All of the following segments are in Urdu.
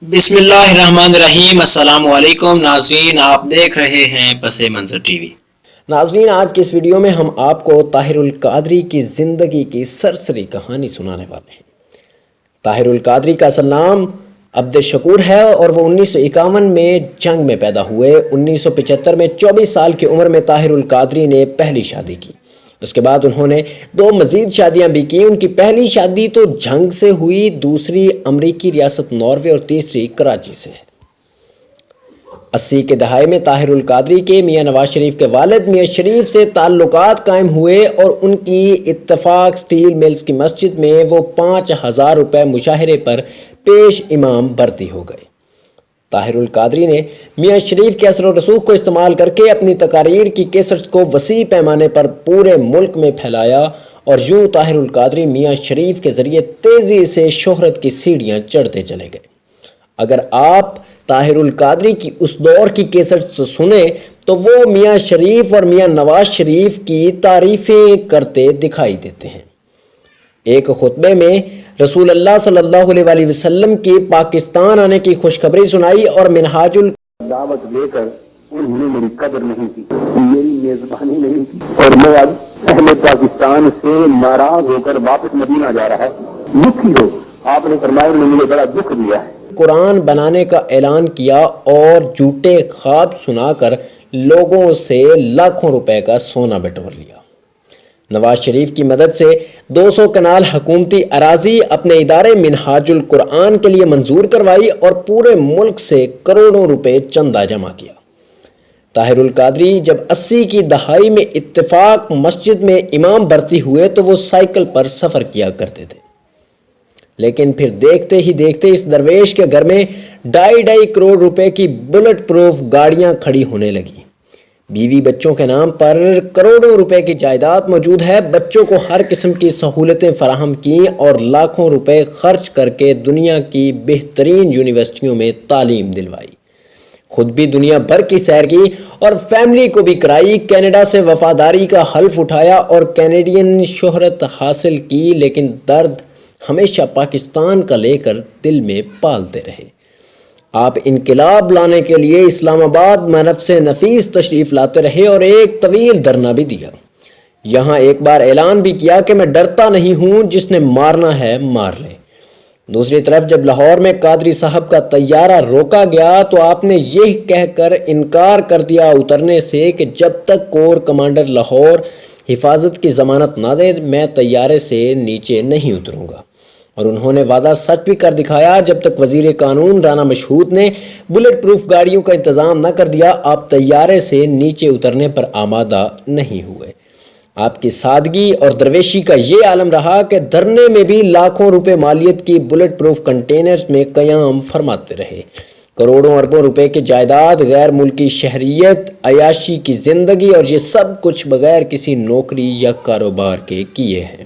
بسم اللہ الرحمن الرحیم۔ السلام علیکم ناظرین، آپ دیکھ رہے ہیں پس منظر ٹی وی۔ ناظرین، آج کی اس ویڈیو میں ہم آپ کو طاہر القادری کی زندگی کی سرسری کہانی سنانے والے ہیں۔ طاہر القادری کا اصل نام عبد الشکور ہے اور وہ 1951 میں جنگ میں پیدا ہوئے۔ 1975 میں 24 سال کی عمر میں طاہر القادری نے پہلی شادی کی۔ اس کے بعد انہوں نے 2 مزید شادیاں بھی کی۔ ان کی پہلی شادی تو جنگ سے ہوئی، دوسری امریکی ریاست ناروے اور تیسری کراچی سے ہے۔ 80 کے دہائی میں طاہر القادری کے میاں نواز شریف کے والد میاں شریف سے تعلقات قائم ہوئے اور ان کی اتفاق سٹیل ملز کی مسجد میں وہ 5000 روپے مشاہرے پر پیش امام بھرتی ہو گئے۔ طاہر القادری نے میاں شریف کے اثر و رسوخ کو استعمال کر کے اپنی تقاریر کی کیسٹس کو وسیع پیمانے پر پورے ملک میں پھیلایا اور یوں طاہر القادری میاں شریف کے ذریعے تیزی سے شہرت کی سیڑھیاں چڑھتے چلے گئے۔ اگر آپ طاہر القادری کی اس دور کی کیسٹس سنیں تو وہ میاں شریف اور میاں نواز شریف کی تعریفیں کرتے دکھائی دیتے ہیں۔ ایک خطبے میں رسول اللہ صلی اللہ علیہ وسلم کی پاکستان آنے کی خوشخبری سنائی اور منہاج دعوت لے کر انہوں نے میری قدر نہیں کی، میری میزبانی نہیں کی، اور میں اب اہل پاکستان سے ناراض ہو کر واپس مدینہ جا رہا ہوں۔ دکھی ہو، آپ نے فرمایا انہوں نے مجھے بڑا دکھ دیا ہے۔ قرآن بنانے کا اعلان کیا اور جھوٹے خواب سنا کر لوگوں سے لاکھوں روپے کا سونا بٹور لیا۔ نواز شریف کی مدد سے 200 کنال حکومتی اراضی اپنے ادارے منہاج القرآن کے لیے منظور کروائی اور پورے ملک سے کروڑوں روپے چندہ جمع کیا۔ طاہر القادری جب 80 کی دہائی میں اتفاق مسجد میں امام بھرتی ہوئے تو وہ سائیکل پر سفر کیا کرتے تھے، لیکن پھر دیکھتے ہی دیکھتے اس درویش کے گھر میں 2.5 کروڑ روپے کی بلٹ پروف گاڑیاں کھڑی ہونے لگی۔ بیوی بچوں کے نام پر کروڑوں روپے کی جائیداد موجود ہے۔ بچوں کو ہر قسم کی سہولتیں فراہم کی اور لاکھوں روپے خرچ کر کے دنیا کی بہترین یونیورسٹیوں میں تعلیم دلوائی۔ خود بھی دنیا بھر کی سیر کی اور فیملی کو بھی کرائی۔ کینیڈا سے وفاداری کا حلف اٹھایا اور کینیڈین شہرت حاصل کی، لیکن درد ہمیشہ پاکستان کا لے کر دل میں پالتے رہے۔ آپ انقلاب لانے کے لیے اسلام آباد بنفس نفیس تشریف لاتے رہے اور ایک طویل دھرنا بھی دیا۔ یہاں ایک بار اعلان بھی کیا کہ میں ڈرتا نہیں ہوں، جس نے مارنا ہے مار لے۔ دوسری طرف جب لاہور میں قادری صاحب کا طیارہ روکا گیا تو آپ نے یہ کہہ کر انکار کر دیا اترنے سے کہ جب تک کور کمانڈر لاہور حفاظت کی ضمانت نہ دے میں طیارے سے نیچے نہیں اتروں گا، اور انہوں نے وعدہ سچ بھی کر دکھایا۔ جب تک وزیر قانون رانا مشہود نے بلٹ پروف گاڑیوں کا انتظام نہ کر دیا آپ طیارے سے نیچے اترنے پر آمادہ نہیں ہوئے۔ آپ کی سادگی اور درویشی کا یہ عالم رہا کہ دھرنے میں بھی لاکھوں روپے مالیت کی بلٹ پروف کنٹینرز میں قیام فرماتے رہے۔ کروڑوں اربوں روپے کی جائیداد، غیر ملکی شہریت، عیاشی کی زندگی، اور یہ سب کچھ بغیر کسی نوکری یا کاروبار کے کیے ہیں۔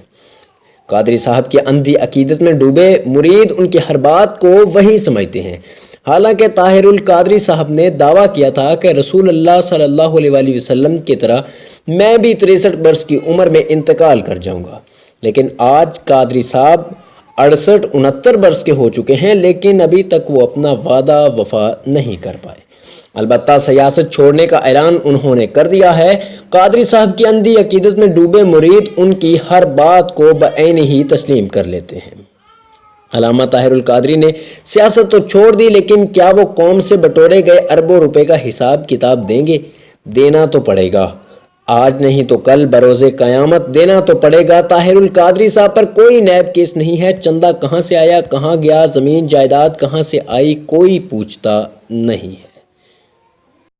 قادری صاحب کی اندھی عقیدت میں ڈوبے مرید ان کی ہر بات کو وہی سمجھتے ہیں۔ حالانکہ طاہر القادری صاحب نے دعویٰ کیا تھا کہ رسول اللہ صلی اللہ علیہ وسلم کی طرح میں بھی 63 برس کی عمر میں انتقال کر جاؤں گا، لیکن آج قادری صاحب 68-69 برس کے ہو چکے ہیں، لیکن ابھی تک وہ اپنا وعدہ وفا نہیں کر پائے۔ البتہ سیاست چھوڑنے کا اعلان انہوں نے کر دیا ہے۔ قادری صاحب کی اندھی عقیدت میں ڈوبے مرید ان کی ہر بات کو بعین ہی تسلیم کر لیتے ہیں۔ علامہ طاہر القادری نے سیاست تو چھوڑ دی، لیکن کیا وہ قوم سے بٹورے گئے اربوں روپے کا حساب کتاب دیں گے؟ دینا تو پڑے گا، آج نہیں تو کل بروز قیامت دینا تو پڑے گا۔ طاہر القادری صاحب پر کوئی نیب کیس نہیں ہے۔ چندہ کہاں سے آیا، کہاں گیا، زمین جائیداد کہاں سے آئی، کوئی پوچھتا نہیں ہے۔